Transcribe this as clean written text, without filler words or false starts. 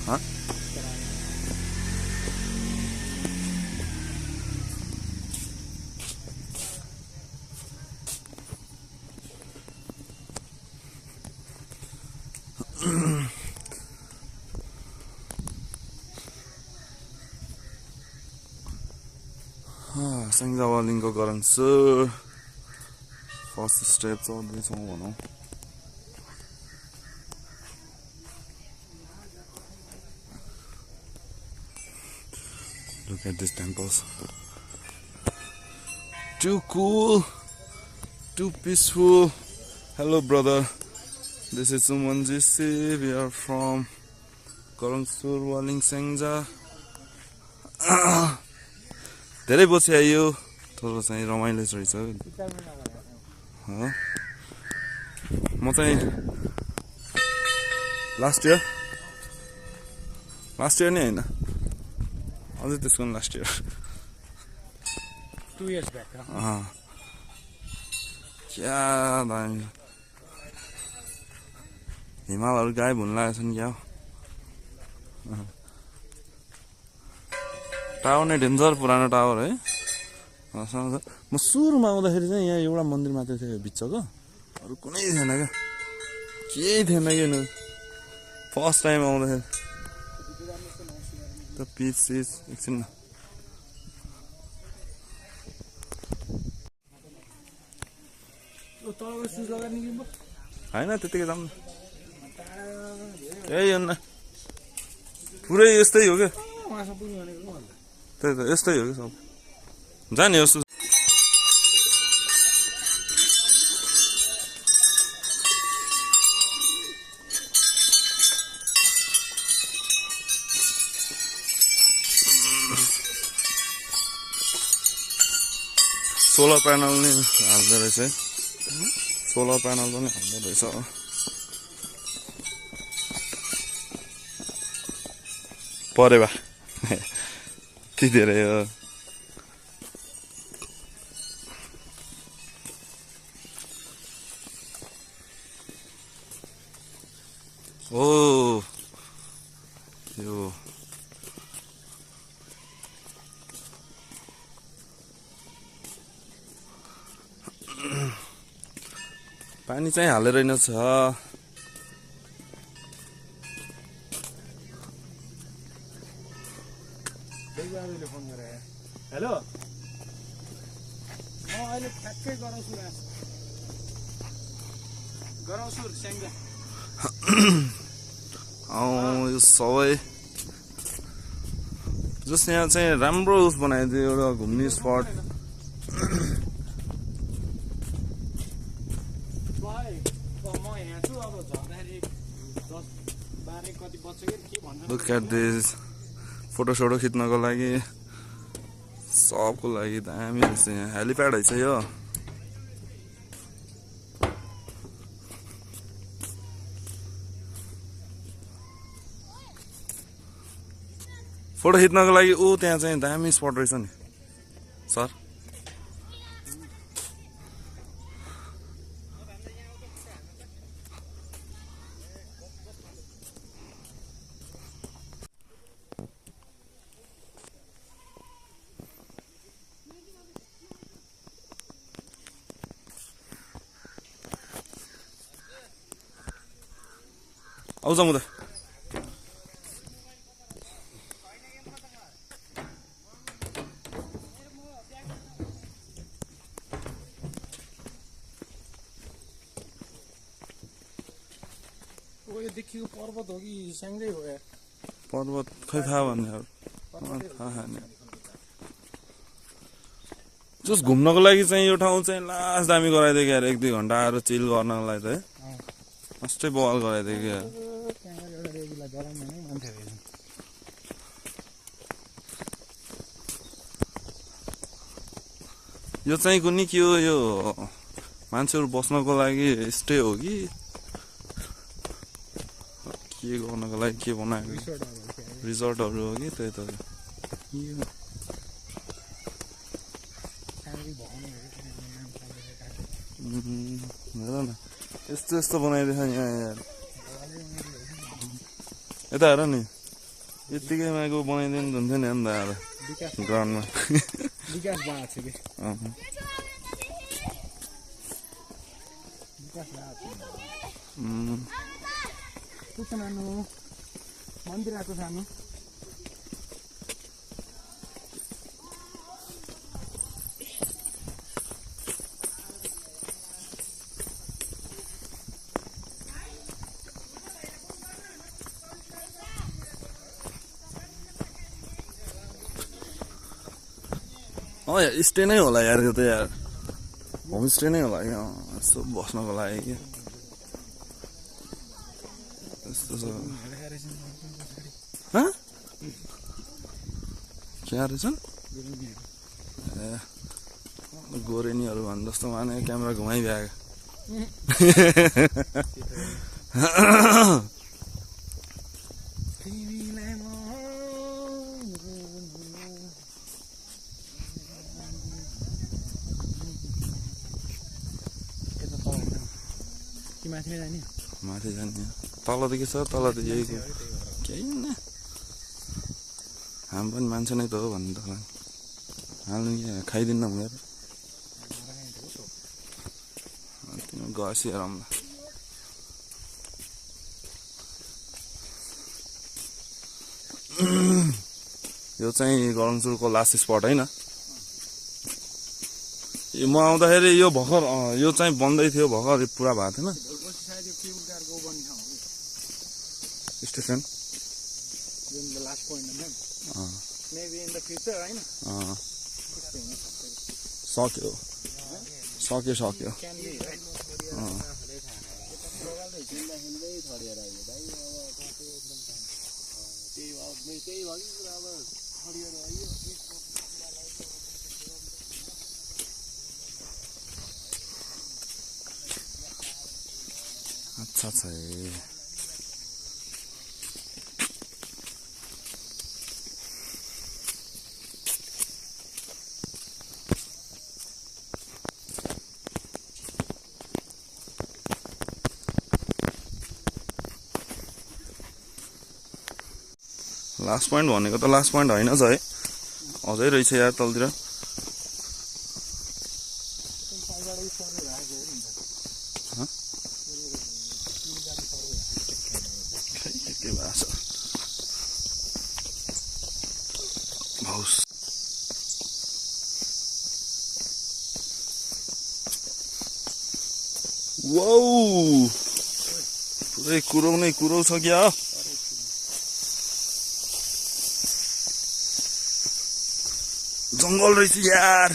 Huh? Sengzawalinko Garangsur. First steps of this one. Look at these temples. Too cool, too peaceful. Hello, brother. This is Sumanji C. We are from Garangsur Waling Sengja. धेरै पछि आयो थोरो चाहिँ रमाइलो रहेछ म चाहिँ last year नै हैन अझै त्यसको लास्ट इयर 2 years back क्या दामी हिमालहरु गायब हुन लागेछन् क्या टावर नै डेन्जर पुरानो टावर है म सुरुमा आउँदाखेरि चाहिँ यहाँ एउटा मन्दिर मात्र थियो बिचको अरु कुनै थिएन क्या केही थिएन के फर्स्ट टाइम आउँदाखेरि त पिस एकछिन हैन त्यतिकै जाम ए यन्ना पुरै यस्तै हो के त्यही त यस्तै हो कि सब जाने हो सोलर प्यानल नि हाल्दो रहेछ है सोलर प्यानल पनि हाल्दो रहेछ परे बा के धेरै हो ओ यो पानी चाहिँ हालेर नै छ हेलो म अहिले ठ्याक्कै गराउँछु स्याङ्जा यो सबै जस यहाँ चाहिँ राम्रो उस बनाइदियो एउटा घुम्ने spot Look at this photo खिच्नको लागि सबको लागि दामी रहेछ यहाँ हेलिप्याड है यो फोटो खिच्नको लागि त्यहाँ चाहिँ दामी स्पट रहेछ नि सर आउँछ म त यो देखिएको पर्वत हो कि स्याङ्जै हो यार पर्वत खै थाहा भन्ने थाहा नि जस घुम्नको लागि चाहिँ यो ठाउँ चाहिँ लास्ट दामी गराइदियो यार 1-2 घण्टा आएर चिल गर्नको लागि त है मस्तै बवाल गराइदियो क्या यो चाहिँ कुनै के हो यो मान्छेहरु बस्नको लागि स्टे हो कि के गर्नको लागि के बनाएको रिजर्टहरु हो कि त्यही त हेर न यस्तो बनाइदिएछ यहाँ यार यता हेर नि यत्तिकै मागो बनाइदिनु हुन्थ्यो नि अन्त अब विकास ग्राउन्डमा विकास भएको छ कि अँ। विकास भएको छ उम्, कस्तो नानु मन्दिर आएको सानो अँ यार स्टे नै होला यार यो त यार होमस्टे नै होला क्या यसो बस्नको लागि क्या यस्तो छ हँ? क्या रहेछन् ए गोरेनीहरू भन्नु जस्तो माने क्यामेरा घुमाइभ्याएको तिमीलाई म यता तल कि माथि नै जाने माथि जाने तल त के छ तल त यही हो। केही न हामी पनि मान्छे नै त हो भन्नु त हाल्नु कि खाइदिन्न मेरो तिमी गसी हेरौँला यो चाहिँ गरङचुरको लास्ट स्पट होइन म आउँदाखेरि यो भर्खर यो चाहिँ बन्दै थियो भर्खर पुरा भएको थिएन सायद यो केबल कारको बन्ने ठाउँ हो स्टेसन जुन the last point maybe in the future होइन त्यस्तो हुन सक्छ सक्यो सक्यो क्यान बी अच्छा छ है लास्ट पोइन्ट भनेको त लास्ट पोइन्ट होइन छ है अझै रहेछ यार तलतिर के भाषा भाउस वाउ पुरै कुरौ छ क्या जङ्गल रहेछ यार